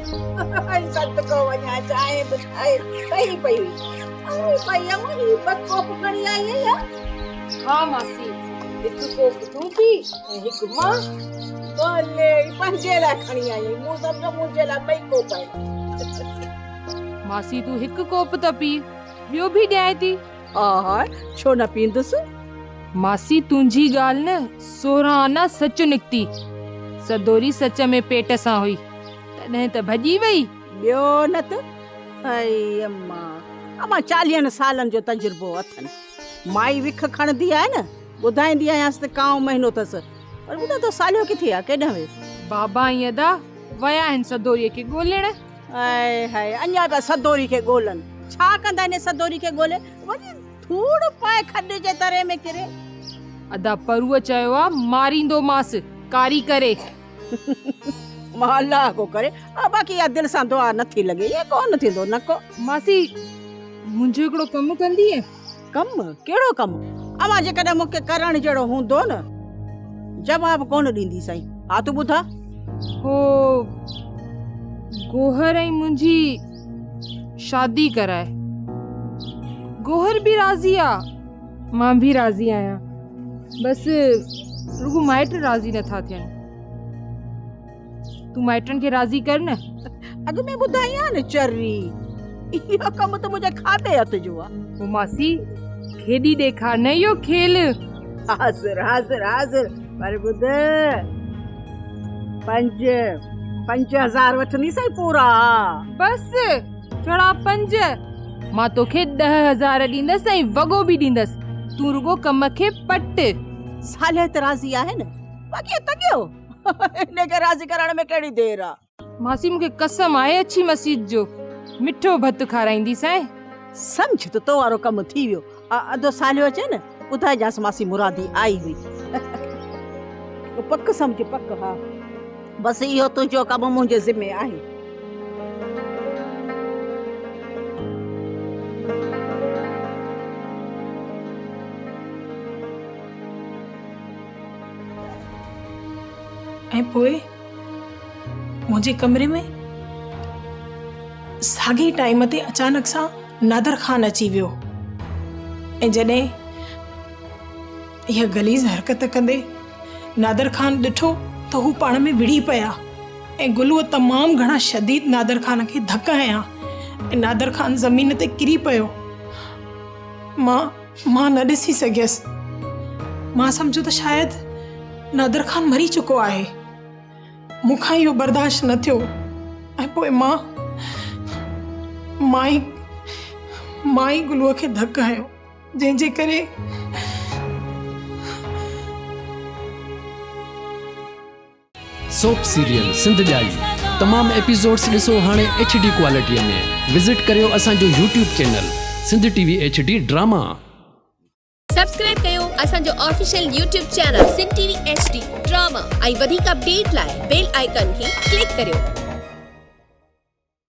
सत को वञा चाहे ॿुधाए कही पई हुई भई अम्मा ॿ कोप खणी आई है या? हाँ मासी, हिकु कोप तूं पी ऐं हिकु मां। बोले पंजे लाइ खणी आई मूं सम्झो मुंहिंजे लाइ ॿई कोप आहिनि। मासी तूं हिकु कोप त पी, ॿियो बि ॾियां थी। हा छो न पींदुसि? मासी तुंहिंजी ॻाल्हि न 16 आना सच निकती। सदोरी सच में पेट सां हुई, तॾहिं त भॼी वई। ॿियो न त अई अम्मा 40 सालनि जो तजुर्बो अथनि। माई विख खणंदी आहे न, ॿुधाईंदी आयांसि त काओ महीनो अथसि, पर ॿुधा त सालियो किथे आहे, केॾां वियो? बाबा ईअं दा विया आहिनि सदोरीअ खे ॻोल्हण। हाय हाय अञा पिया सदोरी खे ॻोल्हनि। छा कंदा आहिनि सदोरी खे ॻोल्हे? वञी धूड़ पाए खॾ जे तरे में किरे। अदा परुअ चयो आ मारींदो मास कारी करे। मां अल्लाह को करे बाक़ी या दिल सां दुआ नथी लॻे, ये कोन थींदो न को। मासी मुंहिंजो हिकिड़ो कमु कंदी है। कमु? कहिड़ो कमु? अमा जेकॾहिं मूंखे करण जहिड़ो हूंदो न जवाब कोन ॾींदी साईं। हा तूं ॿुधा, हो गोहर ऐं मुंहिंजी शादी कराए। गोहर भी राज़ी आ, मां भी राज़ी आहियां, बस रुगो माइट राज़ी नथा थियनि। तूं माइटनि खे राज़ी कर न। अॻु में ॿुधाई आहे न चर्री, इहो कमु त मुंहिंजे खाधे हथ जो आहे। वो मासी खेॾी ॾेखार न इहो खेल। हाज़िर हाज़िर हाज़िर, पर ॿुध 5,000 वठंदी साईं पूरा। बस थोड़ा 5, मां तोखे 10,000 ॾींदसि ऐं वॻो बि ॾींदसि। तूं रुगो कम खे पट। साले त राज़ी आहे न, बाक़ी तॻियो इनखे राज़ी करण में कहिड़ी देर आहे? मासी मूंखे कसम आहे अच्छी मस्जिद जो मिठो भत खाराईंदी साईं। समझ त तो वारो कमु थी वियो। अधो सालियो अचे न ॿुधाइजांसि मासी मुरादी आई हुई। पक समझ पक। हा बस इहो तुंहिंजो कमु मुंहिंजे ज़िम्मे आहे। ऐं पोइ मुंहिंजे कमरे में साॻे टाइम ते अचानक सां नादर ख़ान अची वियो ऐं जॾहिं इहा गलीज़ हरकत कंदे नादर ख़ान ॾिठो त हू पाण में विड़ी पिया ऐं गुलूअ तमामु घणा शदीद नादर ख़ान खे धक हयां ऐं नादर ख़ान ज़मीन ते किरी पियो। मां न ॾिसी सघियसि। मां सम्झो त शायदि नादर ख़ान मरी चुको आहे। मूंखां इहो बर्दाश्त न थियो ऐं पोइ मां ई गुलूअ खे धक हयो, जंहिंजे करे सोप सीरियल सिंध जाई तमाम एपिसोड्स ॾिसो हाणे HD क्वालिटीअ में। विज़िट करियो असांजो YouTube channel Sindh TV HD drama. Subscribe कयो असांजो official YouTube channel Sindh TV HD drama ऐं वधीक अपडेट लाइ बेल आइकन खे क्लिक करियो।